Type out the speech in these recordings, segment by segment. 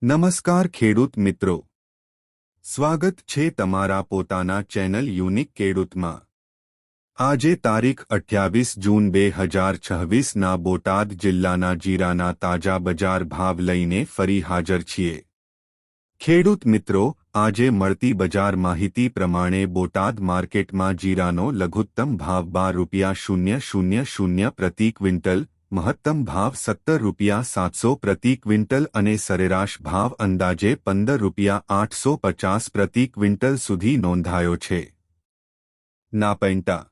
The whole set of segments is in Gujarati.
નમસ્કાર ખેડૂત મિત્રો, સ્વાગત છે તમારા પોતાના ચેનલ યુનિક ખેડૂતમાં। આજે તારીખ 28 જૂન 2026ના બોટાદ જિલ્લાના જીરાના તાજા બજાર ભાવ લઈને ફરી હાજર છીએ। ખેડૂત મિત્રો, આજે મળતી બજાર માહિતી પ્રમાણે બોટાદ માર્કેટમાં જીરાનો લઘુત્તમ ભાવ ₹12,000 પ્રતિ ક્વિન્ટલ, મહત્તમ ભાવ ₹17,700 પ્રતિ ક્વિન્ટલ અને સરેરાશ ભાવ અંદાજે ₹15,850 પ્રતિ ક્વિન્ટલ સુધી નોંધાયો છે। નાપૈંટા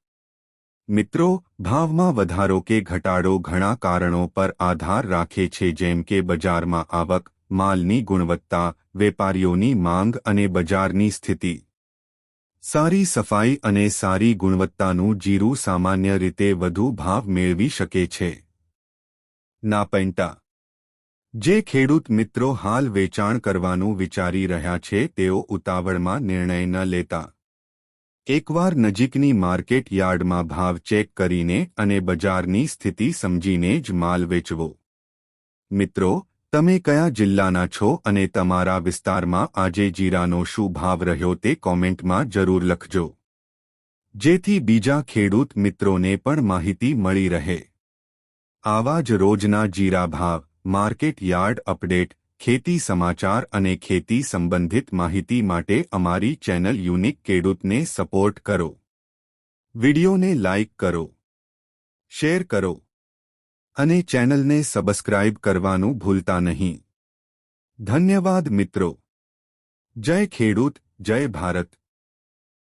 મિત્રો, ભાવમાં વધારો કે ઘટાડો ઘણા કારણો પર આધાર રાખે છે, જેમ કે બજારમાં આવક, માલની ગુણવત્તા, વેપારીઓની માંગ અને બજારની સ્થિતિ। સારી સફાઈ અને સારી ગુણવત્તાનું જીરું સામાન્ય રીતે વધુ ભાવ મેળવી શકે છે। નાપૈંટા જે ખેડૂત મિત્રો હાલ વેચાણ કરવાનું વિચારી રહ્યા છે તેઓ ઉતાવળમાં નિર્ણય ન લેતા એકવાર નજીકની માર્કેટ યાર્ડમાં ભાવ ચેક કરીને અને બજારની સ્થિતિ સમજીને જ માલ વેચવો। મિત્રો, તમે કયા જિલ્લાના છો અને તમારા વિસ્તારમાં આજે જીરાનો શું ભાવ રહ્યો તે કોમેન્ટમાં જરૂર લખજો, જેથી બીજા ખેડૂત મિત્રોને પણ માહિતી મળી રહે। આવા જ રોજના જીરા ભાવ, માર્કેટ યાર્ડ અપડેટ, ખેતી સમાચાર અને ખેતી સંબંધિત માહિતી માટે અમારી ચેનલ યુનિક ખેડૂતને સપોર્ટ કરો। વિડિયોને લાઇક કરો, શેર કરો અને ચેનલને સબસ્ક્રાઇબ કરવાનું ભૂલતા નહીં। ધન્યવાદ મિત્રો। જય ખેડૂત, જય ભારત।